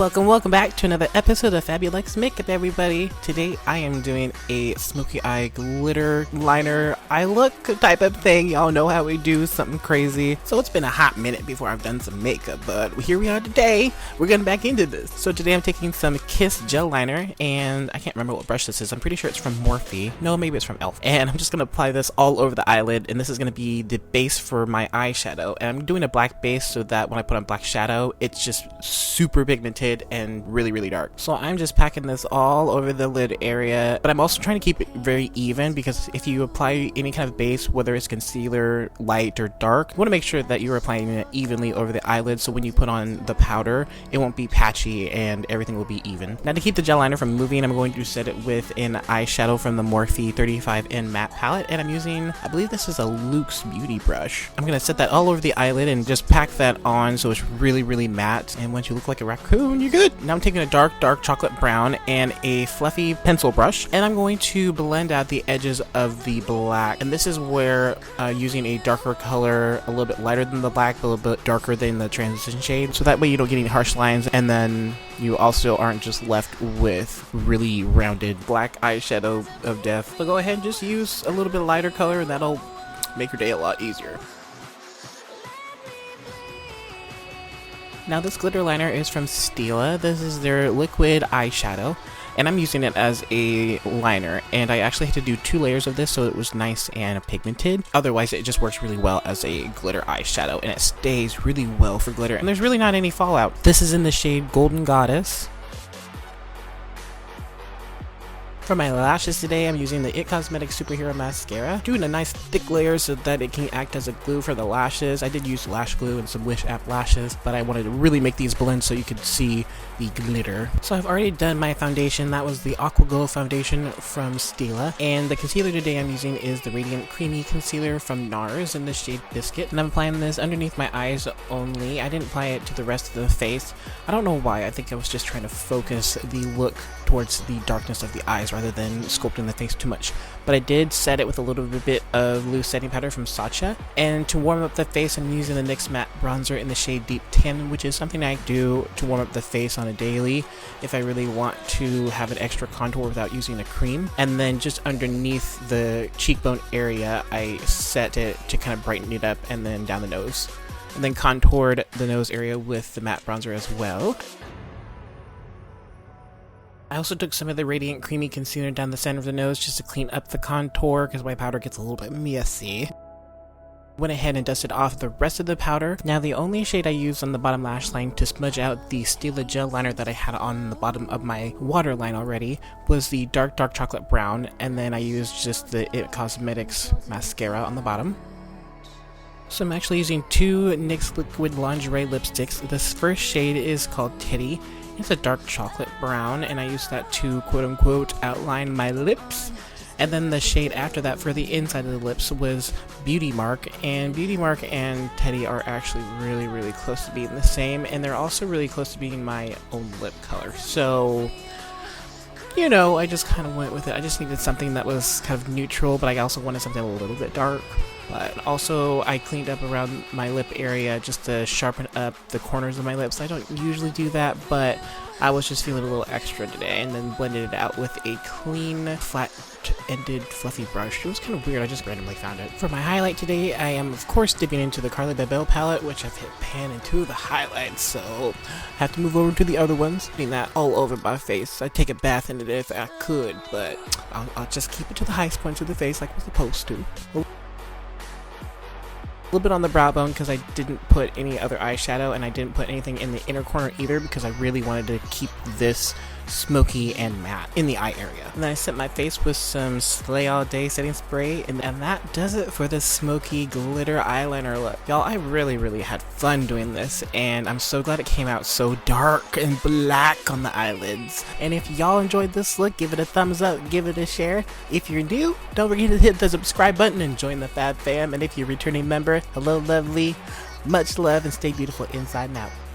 Welcome back to another episode of Fabulex Makeup, everybody. Today I am doing a smoky eye glitter liner eye look type of thing. Y'all know how we do something crazy. So it's been a hot minute before I've done some makeup, but here we are today. We're getting back into this. So today I'm taking some Kiss gel liner, and I can't remember what brush this is. I'm pretty sure it's from Morphe. No, maybe it's from e.l.f. And I'm just going to apply this all over the eyelid, and this is going to be the base for my eyeshadow. And I'm doing a black base so that when I put on black shadow, it's just super pigmented and really dark. So I'm just packing this all over the lid area, but I'm also trying to keep it very even, because if you apply any kind of base, whether it's concealer, light, or dark, you want to make sure that you're applying it evenly over the eyelid, so when you put on the powder, it won't be patchy and everything will be even. Now, to keep the gel liner from moving, I'm going to set it with an eyeshadow from the Morphe 35N matte palette, and I'm using, I believe this is a Luxe Beauty brush. I'm going to set that all over the eyelid and just pack that on so it's really matte, and once you look like a raccoon, you're good. Now I'm taking a dark chocolate brown and a fluffy pencil brush, and I'm going to blend out the edges of the black. And this is where using a darker color, a little bit lighter than the black, but a little bit darker than the transition shade, so that way you don't get any harsh lines, and then you also aren't just left with really rounded black eyeshadow of death. So go ahead and just use a little bit lighter color, and that'll make your day a lot easier. Now this glitter liner is from Stila. This is their liquid eyeshadow, and I'm using it as a liner, and I actually had to do 2 layers of this so it was nice and pigmented. Otherwise it just works really well as a glitter eyeshadow, and it stays really well for glitter, and there's really not any fallout. This is in the shade Golden Goddess. For my lashes today, I'm using the NYX Cosmetics Superhero Mascara, doing a nice thick layer so that it can act as a glue for the lashes. I did use lash glue and some Wish app lashes, but I wanted to really make these blend so you could see the glitter. So I've already done my foundation. That was the Aqua Glow foundation from Stila, and the concealer today I'm using is the Radiant Creamy Concealer from NARS in the shade Biscuit, and I'm applying this underneath my eyes only. I didn't apply it to the rest of the face. I don't know why. I think I was just trying to focus the look towards the darkness of the eyes rather than sculpting the face too much. But I did set it with a little bit of loose setting powder from Sacha. And to warm up the face, I'm using the NYX Matte Bronzer in the shade Deep Tan, which is something I do to warm up the face on a daily if I really want to have an extra contour without using a cream. And then just underneath the cheekbone area, I set it to kind of brighten it up, and then down the nose. And then contoured the nose area with the matte bronzer as well. I also took some of the Radiant Creamy Concealer down the center of the nose just to clean up the contour, because my powder gets a little bit messy. Went ahead and dusted off the rest of the powder. Now the only shade I used on the bottom lash line to smudge out the Stila gel liner that I had on the bottom of my waterline already was the dark chocolate brown, and then I used just the NYX Cosmetics mascara on the bottom. So I'm actually using 2 NYX Liquid Lingerie lipsticks. This first shade is called Titty. It's a dark chocolate brown, and I use that to quote-unquote outline my lips. And then the shade after that for the inside of the lips was Beauty Mark, and Beauty Mark and Teddy are actually really close to being the same, and they're also really close to being my own lip color. So, you know, I just kind of went with it. I just needed something that was kind of neutral, but I also wanted something a little bit dark. But also, I cleaned up around my lip area just to sharpen up the corners of my lips. I don't usually do that, but I was just feeling a little extra today, and then blended it out with a clean, flat-ended, fluffy brush. It was kind of weird. I just randomly found it. For my highlight today, I am, of course, dipping into the Carli Bybel palette, which I've hit pan into the highlights, so I have to move over to the other ones. Putting that all over my face. I'd take a bath in it if I could, but I'll just keep it to the highest points of the face like we're supposed to. A little bit on the brow bone because I didn't put any other eyeshadow, and I didn't put anything in the inner corner either because I really wanted to keep this smoky and matte in the eye area. And then I set my face with some Slay All Day setting spray, and that does it for this smoky glitter eyeliner look. Y'all, I really had fun doing this, and I'm so glad it came out so dark and black on the eyelids. And if y'all enjoyed this look, give it a thumbs up, give it a share. If you're new, don't forget to hit the subscribe button and join the Fab Fam. And if you're a returning member, hello lovely, much love, and stay beautiful inside and out.